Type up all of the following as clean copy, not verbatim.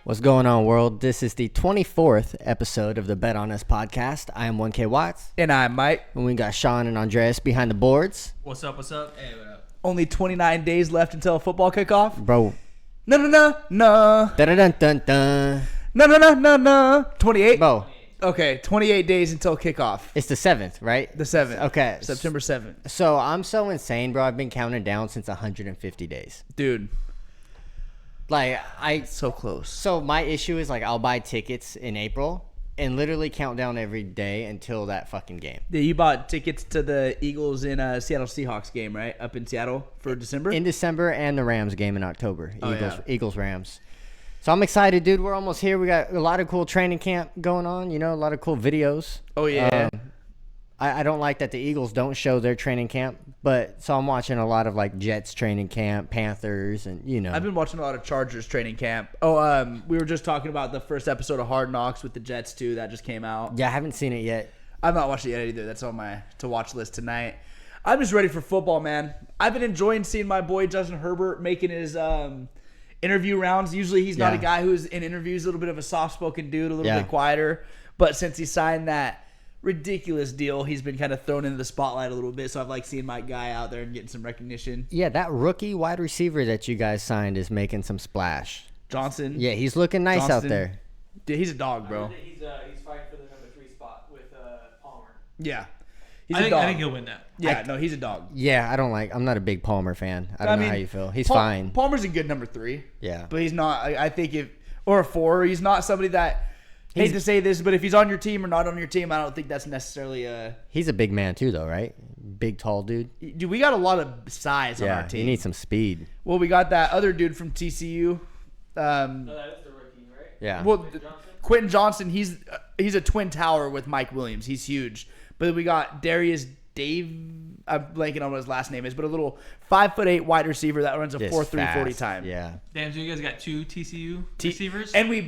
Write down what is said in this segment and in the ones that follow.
What's going on, world? This is the 24th episode of the Bet On Us podcast. I am 1K Watts. And I'm Mike. And we got Sean and Andreas behind the boards. What's up? Hey, what up? Only 29 days left until football kickoff. Bro. No. Dun-dun-dun-dun-dun. No. 28? Bro. Okay, 28 days until kickoff. It's the 7th, right? The 7th. Okay. September 7th. So I'm so insane, bro. I've been counting down since 150 days. Dude. So close. So my issue is, I'll buy tickets in April and literally count down every day until that fucking game. Yeah, you bought tickets to the Eagles in Seattle Seahawks game, right? Up in Seattle for December? In December, and the Rams game in October. Oh, Eagles, Rams. So I'm excited, dude. We're almost here. We got a lot of cool training camp going on, a lot of cool videos. Oh, yeah. I don't like that the Eagles don't show their training camp, so I'm watching a lot of Jets training camp, Panthers, and I've been watching a lot of Chargers training camp. Oh, we were just talking about the first episode of Hard Knocks with the Jets too. That just came out. Yeah, I haven't seen it yet. I've not watched it yet either. That's on my to-watch list tonight. I'm just ready for football, man. I've been enjoying seeing my boy Justin Herbert making his interview rounds. Usually he's not a guy who's in interviews, a little bit of a soft-spoken dude, a little bit quieter. But since he signed that ridiculous deal, he's been kind of thrown into the spotlight a little bit. So I've seeing my guy out there and getting some recognition. Yeah, that rookie wide receiver that you guys signed is making some splash. Johnson. Yeah, he's looking nice out there. Dude, he's a dog, bro. He's fighting for the number 3 spot with Palmer. Yeah. I think he'll win that. Yeah, no, he's a dog. Yeah, I'm not a big Palmer fan. I don't know how you feel. He's fine. Palmer's a good number 3. Yeah. But he's not, I think, or a 4, he's not somebody that, hate to say this, but if he's on your team or not on your team, I don't think that's necessarily He's a big man too, though, right? Big, tall dude. Dude, we got a lot of size on our team. Yeah, he needs some speed. Well, we got that other dude from TCU. No, that is the rookie, right? Yeah. Well, Quentin Johnson, he's a twin tower with Mike Williams. He's huge. But we got Darius I'm blanking on what his last name is, but a little 5'8" wide receiver that runs a 4.3 40 time. Yeah. Damn, so you guys got 2 TCU receivers? And we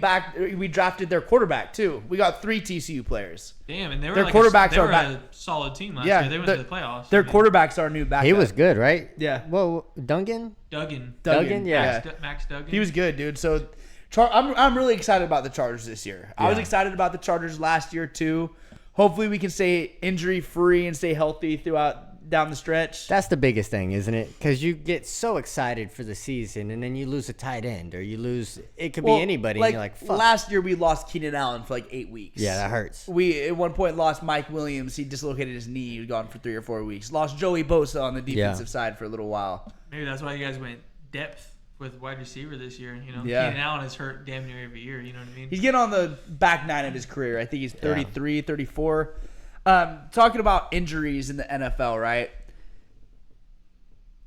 drafted their quarterback too. We got 3 TCU players. Damn, and they were their quarterbacks they were are a solid team last year. They went to the playoffs. Their quarterbacks are new backup. He was good, right? Yeah. Well, Duggan, yeah. Max Duggan. He was good, dude. So I'm really excited about the Chargers this year. I was excited about the Chargers last year too. Hopefully we can stay injury free and stay healthy down the stretch. That's the biggest thing, isn't it? Because you get so excited for the season, and then you lose a tight end, or you lose. It could be anybody. And you're like, fuck. Last year we lost Keenan Allen for 8 weeks. Yeah, that hurts. We at one point lost Mike Williams. He dislocated his knee. He was gone for 3 or 4 weeks. Lost Joey Bosa on the defensive side for a little while. Maybe that's why you guys went depth with wide receiver this year. Keenan Allen is hurt damn near every year. You know what I mean? He's getting on the back 9 of his career. I think he's 33, 34. Talking about injuries in the NFL, right?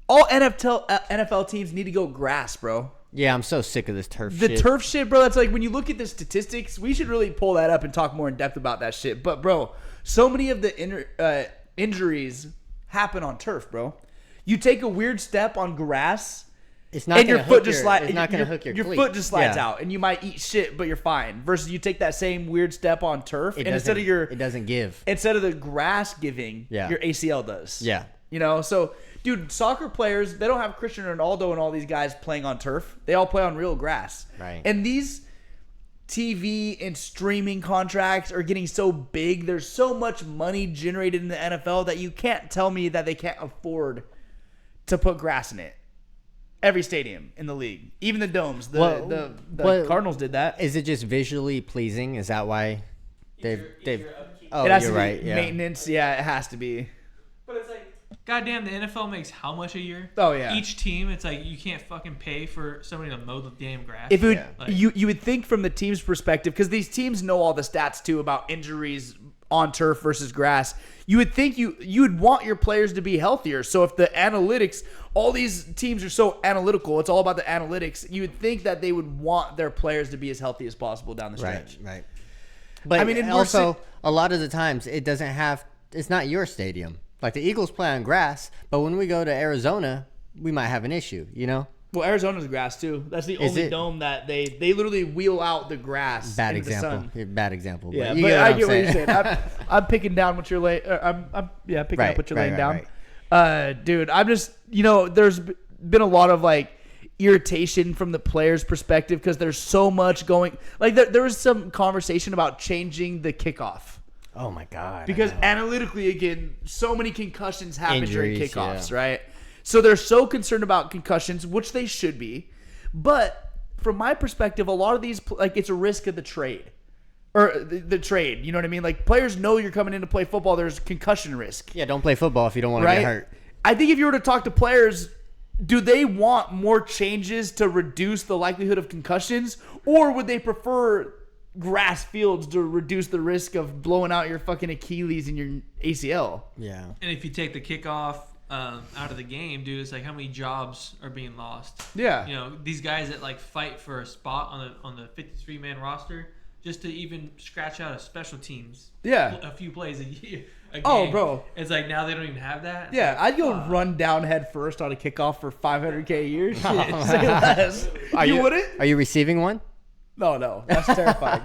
All NFL teams need to go grass, bro. Yeah, I'm so sick of this turf shit. The turf shit, bro, that's when you look at the statistics, we should really pull that up and talk more in depth about that shit. But, bro, so many of the injuries happen on turf, bro. You take a weird step on grass, it's not and your foot just slides. It's not going to hook your cleat. Your foot just slides out, and you might eat shit, but you're fine. Versus you take that same weird step on turf, and it doesn't give. Instead of the grass giving, your ACL does. Yeah. So, dude, soccer players, they don't have Cristiano Ronaldo and all these guys playing on turf. They all play on real grass. Right. And these TV and streaming contracts are getting so big. There's so much money generated in the NFL that you can't tell me that they can't afford to put grass in it. Every stadium in the league, even the domes. The Cardinals did that. Is it just visually pleasing? Is that why they've? Oh, it has you're to right. be Yeah. Maintenance. Yeah, it has to be. But it's goddamn, the NFL makes how much a year? Oh yeah. Each team, it's you can't fucking pay for somebody to mow the damn grass. If it would, you would think from the team's perspective, because these teams know all the stats too about injuries on turf versus grass. You would think you would want your players to be healthier. So if the analytics, all these teams are so analytical, it's all about the analytics. You would think that they would want their players to be as healthy as possible down the stretch. Right. But I mean, also a lot of the times it's not your stadium. Like the Eagles play on grass, but when we go to Arizona, we might have an issue, Well, Arizona's grass too. That's the only dome that they literally wheel out the grass. Bad into example. The sun. Bad example. Yeah, but I I get what you're saying. I'm picking down what you're laying. I'm picking up what you're laying down. Dude, I'm just there's been a lot of irritation from the players' perspective because there's so much going. Like there was some conversation about changing the kickoff. Oh my God! Because analytically, again, so many concussions happen during kickoffs, yeah. right? So they're so concerned about concussions, which they should be. But from my perspective, a lot of these, like, it's a risk of the trade. Or the trade, you know what I mean? Like, players know you're coming in to play football. There's concussion risk. Yeah, don't play football if you don't want to get hurt. I think if you were to talk to players, do they want more changes to reduce the likelihood of concussions? Or would they prefer grass fields to reduce the risk of blowing out your fucking Achilles and your ACL? Yeah. And if you take the kickoff out of the game, dude, it's like how many jobs are being lost. Yeah. You know, these guys that like fight for a spot on the 53-man roster just to even scratch out a special teams. Yeah. A few plays a year. Oh, bro. It's like now they don't even have that. It's Yeah, like, I'd go run down head first on a kickoff for $500K a year. Shit, Oh. say less. You wouldn't? Are you receiving one? No, that's terrifying.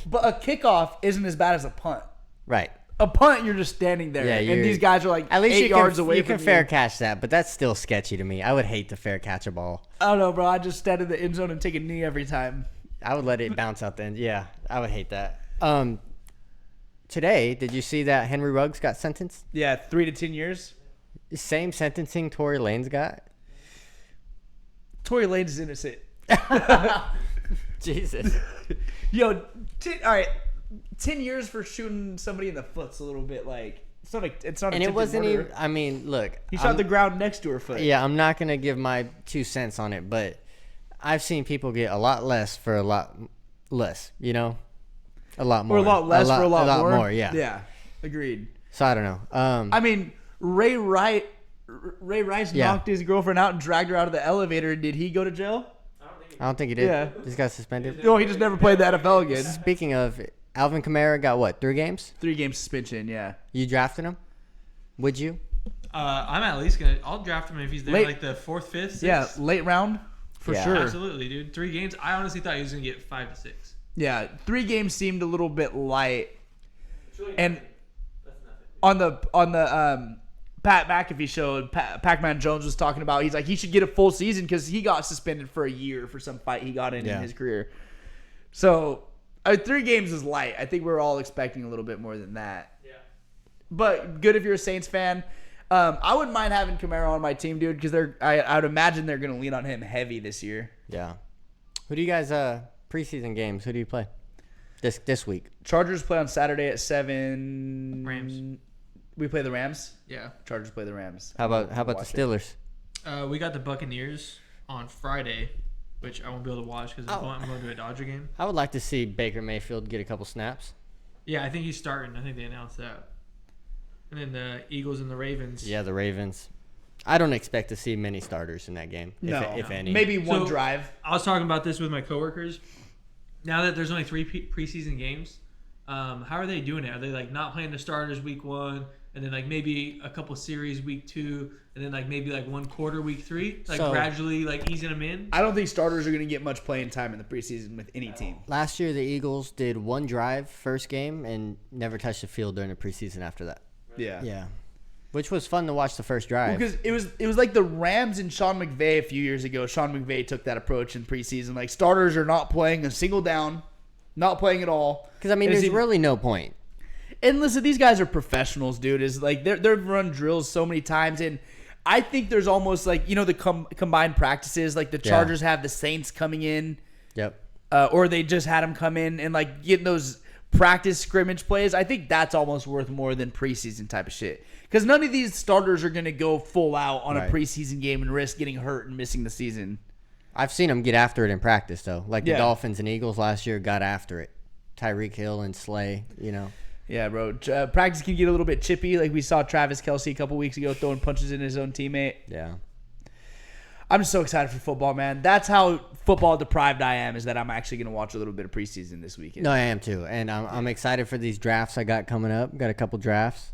But a kickoff isn't as bad as a punt. Right. A punt, you're just standing there, and these guys are like at least 8 yards away you from can fair catch that, but that's still sketchy to me. I would hate to fair catch a ball. I don't know, bro. I just stand in the end zone and take a knee every time. I would let it bounce out the end. Yeah, I would hate that. Today, did you see that Henry Ruggs got sentenced? Yeah, 3 to 10 years. Same sentencing Tory Lanez got. Tory Lanez is innocent. Jesus. Yo, all right. 10 years for shooting somebody in the foot's a little bit like it's not. And it wasn't even. I mean, look. He shot the ground next to her foot. Yeah, I'm not gonna give my 2 cents on it, but I've seen people get a lot less for a lot less. You know, a lot more. Or a lot less for a lot more. Yeah. Yeah. Agreed. So I don't know. I mean, Ray Rice knocked his girlfriend out and dragged her out of the elevator. Did he go to jail? I don't think he did. Yeah. This got suspended. No, he just never played the NFL again. Speaking of, Alvin Kamara got what? 3 games? 3-game suspension. Yeah. You drafted him? Would you? I'm at least gonna. I'll draft him if he's there like the 4th, 5th, 6th. Yeah, late round for sure. Absolutely, dude. 3 games. I honestly thought he was gonna get 5 to 6. Yeah, 3 games seemed a little bit light. And on the Pat McAfee show, Pac-Man Jones was talking about, he's like, he should get a full season because he got suspended for a year for some fight he got in his career. So 3 games is light. I think we're all expecting a little bit more than that. Yeah. But good if you're a Saints fan. I wouldn't mind having Kamara on my team, dude, because I would imagine they're going to lean on him heavy this year. Yeah. Who do you guys preseason games? Who do you play this week? Chargers play on Saturday at 7. Rams. We play the Rams. Yeah. Chargers play the Rams. How about the Steelers? We got the Buccaneers on Friday, which I won't be able to watch because I'm going to a Dodger game. I would like to see Baker Mayfield get a couple snaps. Yeah, I think he's starting. I think they announced that. And then the Eagles and the Ravens. Yeah, the Ravens. I don't expect to see many starters in that game, if any. Maybe one drive. I was talking about this with my coworkers. Now that there's only 3 preseason games, how are they doing it? Are they like not playing the starters week 1, and then like maybe a couple series week 2, and then like maybe like 1 quarter week 3, like gradually like easing them in? I don't think starters are going to get much playing time in the preseason with any team. Last year, the Eagles did 1 drive first game and never touched the field during the preseason after that. Yeah. Yeah. Which was fun to watch the first drive. Because it was like the Rams and Sean McVay a few years ago. Sean McVay took that approach in preseason. Like, starters are not playing a single down, not playing at all. Because, I mean, there's really no point. And listen, these guys are professionals, dude. Is like they've run drills so many times, and I think there's almost like, you know, the combined practices. Like the Chargers have the Saints coming in. Yep. Or they just had them come in and like get those practice scrimmage plays. I think that's almost worth more than preseason type of shit. Because none of these starters are going to go full out on a preseason game and risk getting hurt and missing the season. I've seen them get after it in practice, though. Like the Dolphins and Eagles last year got after it. Tyreek Hill and Slay, you know. Yeah, bro. Practice can get a little bit chippy. Like we saw Travis Kelce a couple weeks ago throwing punches in his own teammate. Yeah. I'm just so excited for football, man. That's how football deprived I am, is that I'm actually going to watch a little bit of preseason this weekend. No, I am too. And I'm excited for these drafts I got coming up. Got a couple drafts.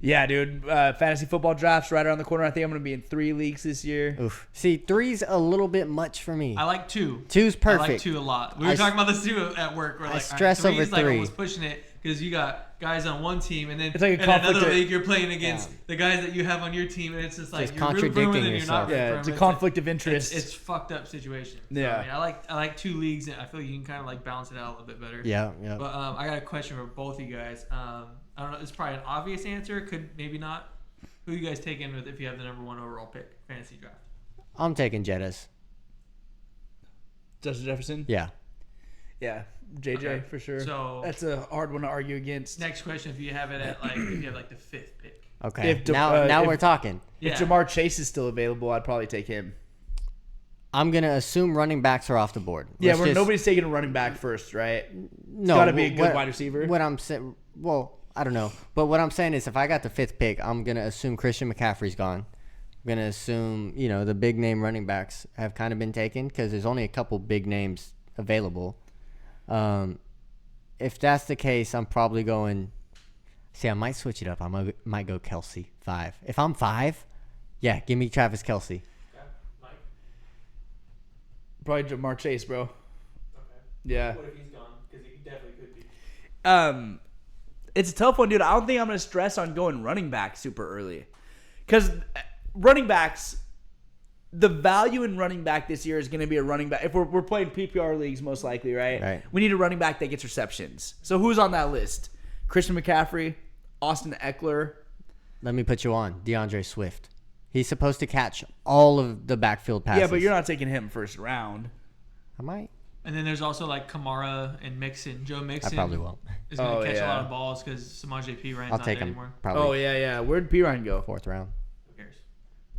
Yeah, dude. Fantasy football drafts right around the corner. I think I'm going to be in 3 leagues this year. Oof. See, 3's a little bit much for me. I like 2. 2's perfect. I like 2 a lot. We were talking about this too at work. We're I like, stress over 3. Like almost pushing it because you got guys on one team, and then It's like a in another conflict league you're playing against the guys that you have on your team, and it's just like Just you're rooting for them and you're not contradicting rooting for Yeah, them. it's a conflict of interest. It's fucked up situation. So, Yeah. I like two leagues, and I feel like you can kind of like balance it out a little bit better. Yeah. But I got a question for both of you guys. I don't know. It's probably an obvious answer. Could maybe not. Who you guys taking with if you have the number 1 overall pick fantasy draft? I'm taking Jettas. Justin Jefferson? Yeah. Yeah. JJ, Okay. for sure. So that's a hard one to argue against. next question: if you have it at like if you have like the 5th pick. Okay. If now if- we're talking. If Jamar Chase is still available, I'd probably take him. I'm gonna assume running backs are off the board. Yeah, nobody's taking a running back first, right? No, got to be a good wide receiver. What I'm saying, well, I don't know, but what I'm saying is, if I got the 5th pick, I'm gonna assume Christian McCaffrey's gone. I'm gonna assume the big name running backs have kind of been taken because there's only a couple big names available. If that's the case, I'm probably going. See, I might switch it up. Might go Kelsey 5. If I'm 5, yeah, give me Travis Kelsey. Mike? Probably Jamar Chase, bro. Okay. Yeah. What if he's gone? Because he definitely could be. It's a tough one, dude. I don't think I'm going to stress on going running back super early. Because running backs, the value in running back this year is going to be a running back. If we're playing PPR leagues, most likely, right? We need a running back that gets receptions. So who's on that list? Christian McCaffrey, Austin Eckler. Let me put you on DeAndre Swift. He's supposed to catch all of the backfield passes. Yeah, but you're not taking him first round. I might. And then there's also like Kamara and Mixon. Joe Mixon. I probably won't. Is going to catch a lot of balls because Samaje P. Ryan's I'll not take there him anymore. probably. Oh, yeah. Where'd P. Ryan go? 4th round. Who cares?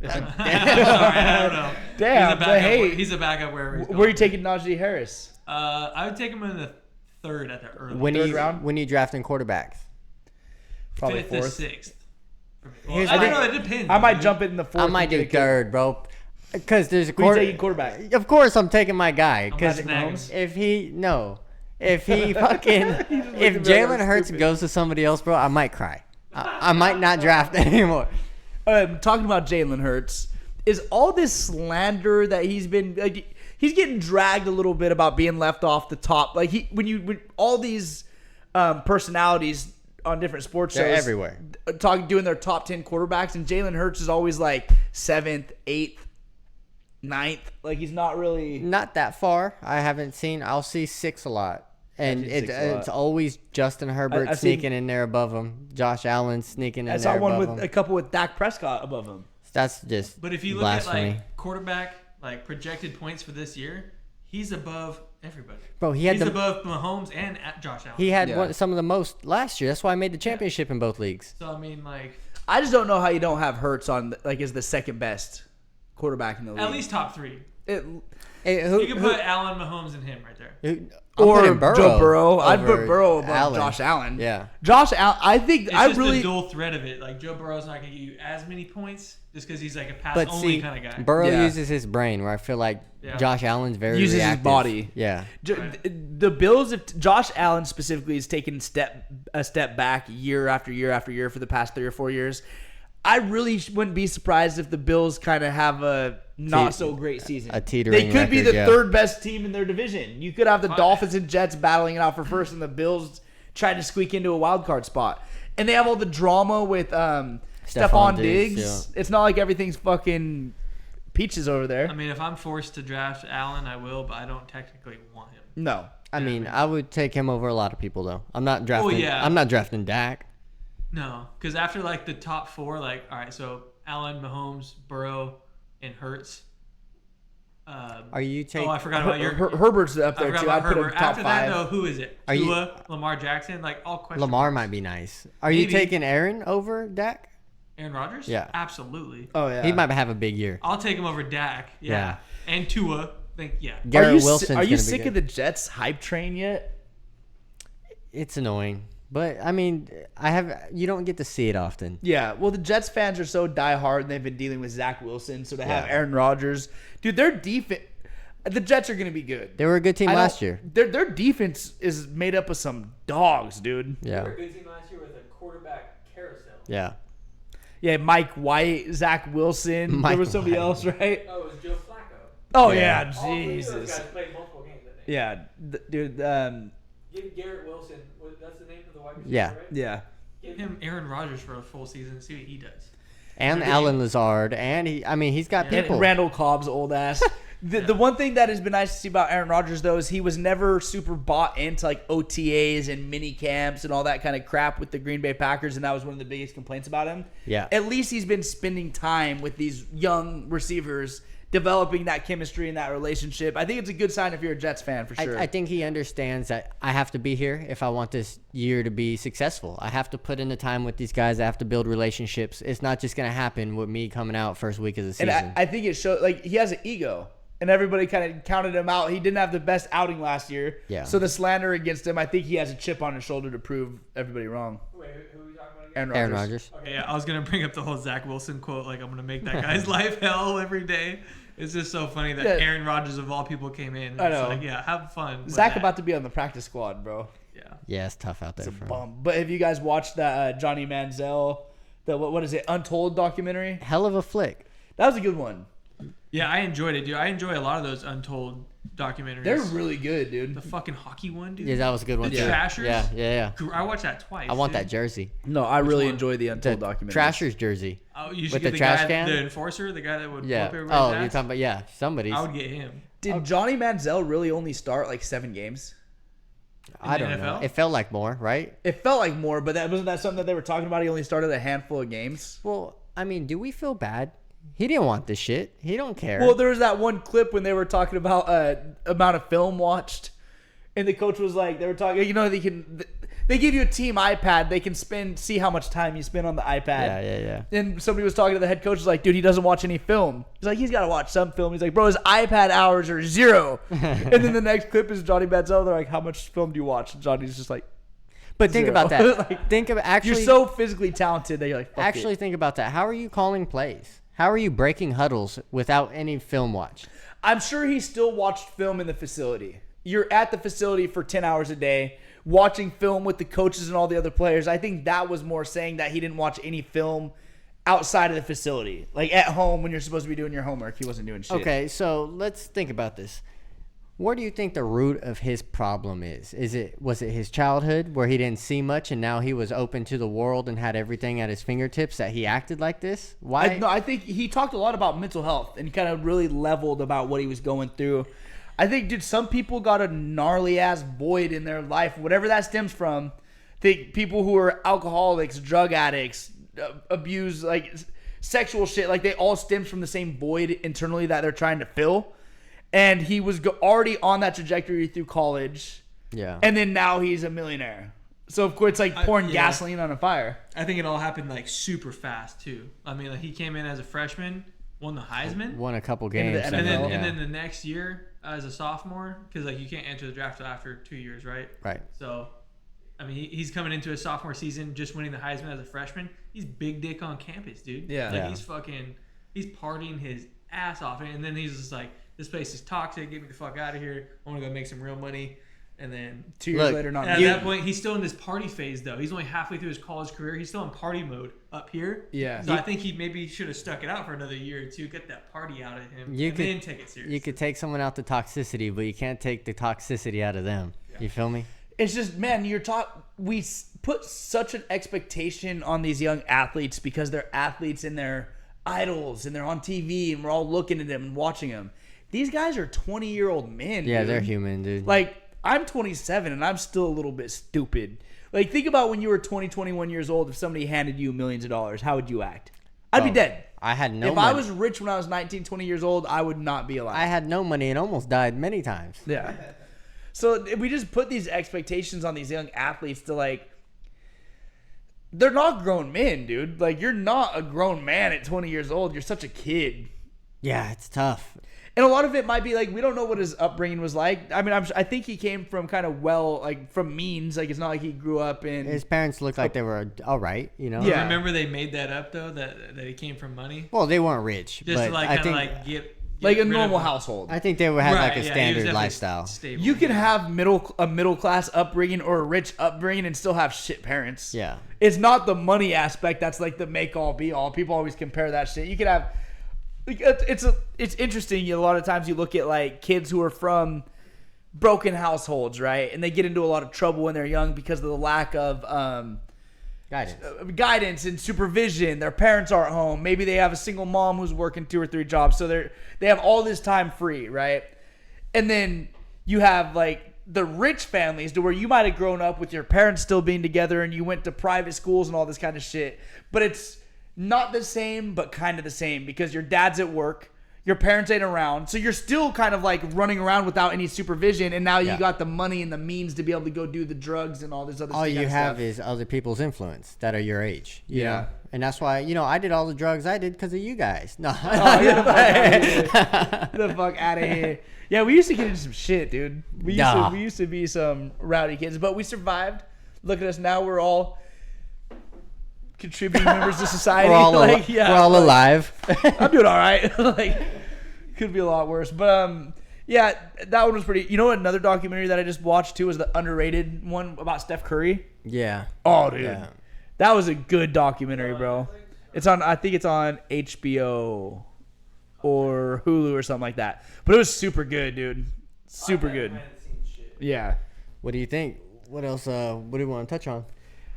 Damn. Sorry, I don't know. Damn, but hey. He's a backup wherever he's going. Where are you taking Najee Harris? I would take him in the 3rd at the early. Third round? When you drafting quarterbacks? Probably 5th to 4th. 6th. Here's I my- don't know. It depends. I might dude. jump in the 4th. I might do 3rd, bro. Because there's a Who you taking quarterback? Of course, I'm taking my guy. Because Patrick Mahomes. if he fucking if Jalen Hurts goes to somebody else, bro, I might cry. I might not draft anymore. Talking about Jalen Hurts, is all this slander that he's been he's getting dragged a little bit about being left off the top. Like when all these personalities on different sports They're shows everywhere. doing their top 10 quarterbacks, and Jalen Hurts is always like 7th, 8th, 9th. Like he's not really. Not that far. I haven't seen. I'll see 6 a lot. And I've seen 6 a lot. it's always Justin Herbert I've seen- sneaking in there above him. Josh Allen sneaking in I there saw one above with him. a couple with Dak Prescott above him. That's just But if you look blasphemy. at like quarterback like projected points for this year, he's above everybody. Bro, he's above Mahomes and at Josh Allen. He had Yeah. some of the most last year. That's why I made the championship in both leagues. So I mean, like I just don't know how you don't have Hurts on as the second best quarterback in the league. at least top 3. Hey, You can put Allen, Mahomes, and him right there. or putting Joe Burrow. I'd over put Burrow above Allen. Josh Allen. Yeah. Josh Allen. I think It's I just really. the dual threat of it. Like Joe Burrow's not going to get you as many points just because he's like a pass But only see, kind of guy. Burrow Yeah. uses his brain, where I feel like Yeah. Josh Allen's very Uses his reactive. body. Yeah. The Bills, if Josh Allen specifically has taken a step back year after year after year for the past 3 or 4 years, I really wouldn't be surprised if the Bills kind of have a not so great season. A teetering They could be record, the yeah. 3rd best team in their division. You could have the Dolphins and Jets battling it out for first, and the Bills trying to squeak into a wild card spot. And they have all the drama with Stephon Diggs. yeah. It's not like everything's fucking peaches over there. I mean, if I'm forced to draft Allen, I will, but I don't technically want him. No. I mean, I would take him over a lot of people though. I'm not drafting. yeah. I'm not drafting Dak. No, because after like the top 4, like all right, so Allen, Mahomes, Burrow, and Hurts. Are you taking? Oh, I forgot about your. Herbert's up I there forgot too. about I'd put him Herbert. top After 5. that, though, who is it? Are you- Tua, Lamar Jackson, like all questions. Lamar might be nice. Are you Maybe. taking Aaron over Dak? Aaron Rodgers? Yeah. Absolutely. Oh yeah. He might have a big year. I'll take him over Dak. Yeah. Yeah. And Tua. Yeah. Garrett Wilson's Are gonna you be sick good. of the Jets hype train yet? It's annoying, but I mean, you don't get to see it often. Yeah. Well, the Jets fans are so diehard, and they've been dealing with Zach Wilson, so to have Yeah. Aaron Rodgers, dude, their defense. The Jets are going to be good. They were a good team I don't- last year. Their defense is made up of some dogs, dude. Yeah, good team last year with a quarterback carousel. yeah. Yeah, Mike White, Zach Wilson. There Mike was somebody White. else, right? Oh, it was Joe Flacco. Oh Yeah. yeah, All 3 of those Jesus. guys played multiple games, I think. Yeah, dude. Give Garrett Wilson. That's the name of the wide receiver, Yeah. right? Yeah. Give him Aaron Rodgers for a full season and see what he does. And Alan Lazard, and he's got Yeah. people. And Randall Cobb's old ass. The one thing that has been nice to see about Aaron Rodgers, though, is he was never super bought into like OTAs and mini camps and all that kind of crap with the Green Bay Packers, and that was one of the biggest complaints about him. Yeah. At least he's been spending time with these young receivers, developing that chemistry and that relationship. I think it's a good sign if you're a Jets fan, for sure. I think he understands that I have to be here if I want this year to be successful. I have to put in the time with these guys. I have to build relationships. It's not just going to happen with me coming out first week of the season. And I think it showed, like, he has an ego. And everybody kind of counted him out. He didn't have the best outing last year. Yeah. So the slander against him, I think he has a chip on his shoulder to prove everybody wrong. Wait, who are we talking about again? Aaron Aaron Rodgers. Rodgers. Okay, yeah, I was gonna bring up the whole Zach Wilson quote, like I'm gonna make that guy's life hell every day. It's just so funny that Yeah. Aaron Rodgers of all people came in. I know. It's like, yeah, have fun. with Zach that. about to be on the practice squad, bro. Yeah. Yeah, it's tough out there It's a for him. bum. But have you guys watched that Johnny Manziel, the what is it, Untold documentary? Hell of a flick. That was a good one. Yeah, I enjoyed it, dude. I enjoy a lot of those Untold documentaries. They're really good, dude. the fucking hockey one, dude. Yeah, that was a good one The too. Trashers? Yeah. I watched that twice. I want dude. that jersey. No, I really one? enjoy the The Untold documentary. Trashers jersey. Oh, you should with get the the trash guy, can? the enforcer, the guy that would Yeah. whoop everybody's Oh, ass. you're talking about somebody's. I would get him. Did Johnny Manziel really only start like 7 games? I the don't know. NFL? It felt like more, right? It felt like more, but wasn't that something that they were talking about? He only started a handful of games. Well, I mean, do we feel bad? He didn't want this shit. He don't care. Well, there was that one clip when they were talking about amount of film watched, and the coach was like, they were talking, they give you a team iPad, they can see how much time you spend on the iPad. Yeah. And somebody was talking to the head coach, was like, dude, he doesn't watch any film. He's like, he's got to watch some film. He's like, bro, his iPad hours are 0. And then the next clip is Johnny Manziel. They're like, how much film do you watch? And Johnny's just like, But think 0. about that. Like, think of actually. you're so physically talented that you're like, fuck Actually, it. think about that. How are you calling plays? How are you breaking huddles without any film watch? I'm sure he still watched film in the facility. You're at the facility for 10 hours a day, watching film with the coaches and all the other players. I think that was more saying that he didn't watch any film outside of the facility. Like at home when you're supposed to be doing your homework, he wasn't doing shit. Okay, so let's think about this. Where do you think the root of his problem is? Was it his childhood where he didn't see much and now he was open to the world and had everything at his fingertips that he acted like this? Why? I think he talked a lot about mental health and kind of really leveled about what he was going through. I think, dude, some people got a gnarly ass void in their life, whatever that stems from. Think people who are alcoholics, drug addicts, abuse, like sexual shit, like they all stems from the same void internally that they're trying to fill. And he was already on that trajectory through college. Yeah. And then now he's a millionaire. So, of course, it's like pouring yeah. gasoline on a fire. I think it all happened like super fast too. I mean, like he came in as a freshman, won the Heisman, Won a couple Into games. the and then NFL. and then the next year as a sophomore, because like you can't enter the draft after 2 years, right? Right. So, I mean, he's coming into his sophomore season just winning the Heisman as a freshman. He's big dick on campus, dude. Yeah. Like Yeah. he's partying his ass off, and then he's just like, this place is toxic. Get me the fuck out of here. I want to go make some real money. And then 2 years Look, later, not at you. that point, he's still in this party phase, though. He's only halfway through his college career. He's still in party mode up here. Yeah. So I think he maybe should have stuck it out for another year or two, get that party out of him, You and could- then take it seriously. You could take someone out the toxicity, but you can't take the toxicity out of them. You feel me? It's just, man, we put such an expectation on these young athletes because they're athletes and they're idols and they're on TV and we're all looking at them and watching them. These guys are 20-year-old men. Yeah, dude. they're human, dude. Like, I'm 27 and I'm still a little bit stupid. Like, think about when you were 20, 21 years old. If somebody handed you millions of dollars, how would you act? I'd be Oh, dead. I had no If money. I was rich when I was 19, 20 years old, I would not be alive. I had no money and almost died many times. Yeah. So we just put these expectations on these young athletes to like, they're not grown men, dude. Like, you're not a grown man at 20 years old. You're such a kid. Yeah, it's tough. And a lot of it might be like, we don't know what his upbringing was like. I mean, I think he came from kind of from means. Like, it's not like he grew up in. His parents looked like they were all right, you know? Yeah. Remember they made that up, though, that he came from money? Well, they weren't rich, Just but to, like, I kind of, think like, get like a rid of normal him. household. I think they would have like Right, a yeah, he was standard definitely lifestyle. stable. You can have a middle class upbringing or a rich upbringing and still have shit parents. Yeah. It's not the money aspect that's like the make all be all. People always compare that shit. You could have. It's interesting. A lot of times you look at like kids who are from broken households, right? And they get into a lot of trouble when they're young because of the lack of guidance and supervision. Their parents aren't home. Maybe they have a single mom who's working 2 or 3 jobs, so they have all this time free, right? And then you have like the rich families to where you might have grown up with your parents still being together and you went to private schools and all this kind of shit, but it's not the same, but kind of the same because your dad's at work. Your parents ain't around, so you're still kind of like running around without any supervision, and now you got the money and the means to be able to go do the drugs and all this other stuff. All you have is other people's influence that are your age. You know? And that's why, I did all the drugs I did because of you guys. No. Get the fuck out of here. Yeah, we used to get into some shit, dude. We used to be some rowdy kids, but we survived. Look at us now. We're all contributing members to society. We're all alive. I'm doing all right. Could be a lot worse, but that one was pretty. You know what? Another documentary that I just watched too was the underrated one about Steph Curry. Yeah. Oh, dude, that was a good documentary, bro. It's on. I think it's on HBO or Hulu or something like that. But it was super good, dude. Super good. Yeah. What do you think? What else? What do you want to touch on?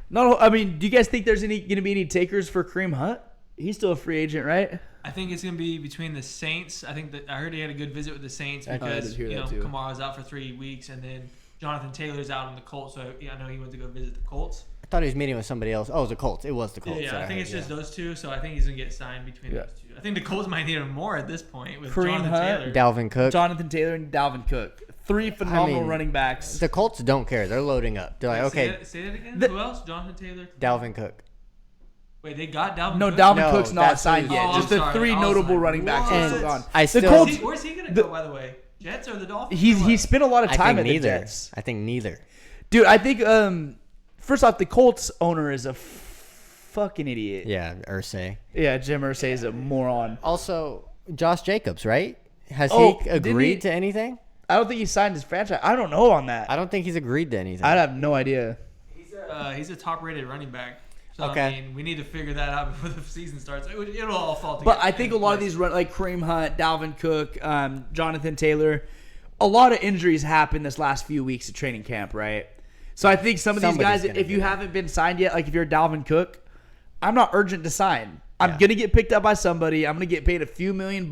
No, I mean, do you guys think there's going to be any takers for Kareem Hunt? He's still a free agent, right? I think it's going to be between the Saints. I heard he had a good visit with the Saints because Kamara's out for 3 weeks, and then Jonathan Taylor's out on the Colts. So I know he went to go visit the Colts. I thought he was meeting with somebody else. Oh, it was the Colts. It was the Colts. Yeah, I think it's just those two. So I think he's going to get signed between those two. I think the Colts might need him more at this point with Kareem Jonathan Hunt, Taylor. Dalvin Cook. Jonathan Taylor and Dalvin Cook. 3 phenomenal running backs. The Colts don't care. They're loading up. They're like, okay. Say that again? Who else? Jonathan Taylor? Dalvin Cook. Wait, they got Dalvin No, Cook? Dalvin Cook's not signed yet. Oh, Just the 3 notable running backs are still gone. The Colts, where's he going to go, by the way? Jets or the Dolphins? He spent a lot of time at the neither. Jets. I think neither. Dude, I think, first off, the Colts owner is a fucking idiot. Yeah, Irsay. Yeah, Jim Irsay is a moron. Also, Josh Jacobs, right? Has he agreed to anything? I don't think he signed his franchise. I don't know on that. I don't think he's agreed to anything. I have no idea. He's a top-rated running back. So, okay. I mean, we need to figure that out before the season starts. It'll all fall together. But I think a lot of these, like Kareem Hunt, Dalvin Cook, Jonathan Taylor, a lot of injuries happened this last few weeks of training camp, right? So I think some of these guys, if you haven't been signed yet, like if you're Dalvin Cook, I'm not urgent to sign. I'm going to get picked up by somebody. I'm going to get paid a few $1 million.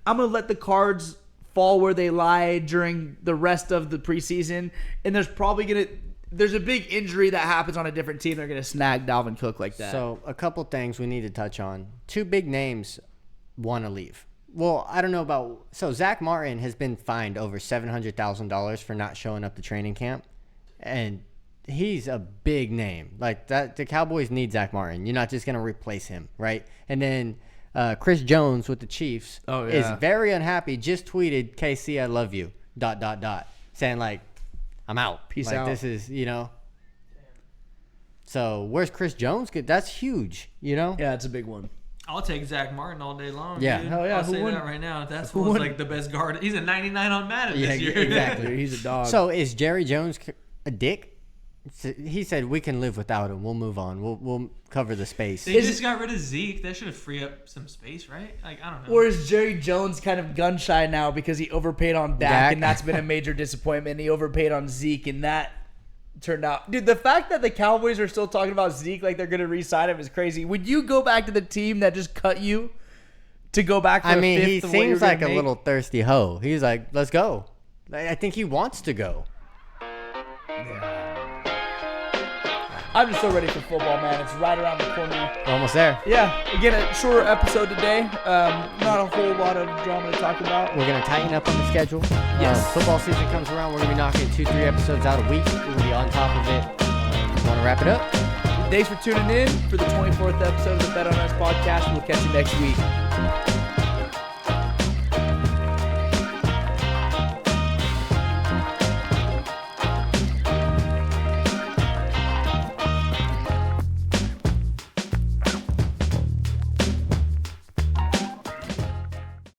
I'm going to let the cards fall where they lie during the rest of the preseason. And there's a big injury that happens on a different team. They're going to snag Dalvin Cook like that. So a couple things we need to touch on. 2 big names want to leave. Well, I don't know about... So Zach Martin has been fined over $700,000 for not showing up to training camp. And he's a big name. Like that, the Cowboys need Zach Martin. You're not just going to replace him, right? And then Chris Jones with the Chiefs is very unhappy. Just tweeted, "KC, I love you." ... Saying like, "I'm out. Peace like, out." This is So where's Chris Jones? That's huge. Yeah, it's a big one. I'll take Zach Martin all day long. Yeah. Dude. Hell yeah. I'll say that right now. That's like the best guard. He's a 99 on Madden this year. Exactly. He's a dog. So is Jerry Jones a dick? He said we can live without him. We'll move on. We'll cover the space. They just got rid of Zeke. That should have freed up some space, right? Like, I don't know. Or is Jerry Jones kind of gun shy now because he overpaid on Dak. And that's been a major disappointment. He overpaid on Zeke, and that turned out. Dude, the fact that the Cowboys are still talking about Zeke like they're going to re-sign him is crazy. Would you go back to the team that just cut you to go back to he seems like a little thirsty hoe. He's like, let's go. I think he wants to go. Yeah. I'm just so ready for football, man. It's right around the corner. We're almost there. Yeah. Again, a shorter episode today. Not a whole lot of drama to talk about. We're going to tighten up on the schedule. Yes. Football season comes around. We're going to be knocking 2-3 episodes out a week. We'll be on top of it. Want to wrap it up? Thanks for tuning in for the 24th episode of the Bet On Us podcast. We'll catch you next week.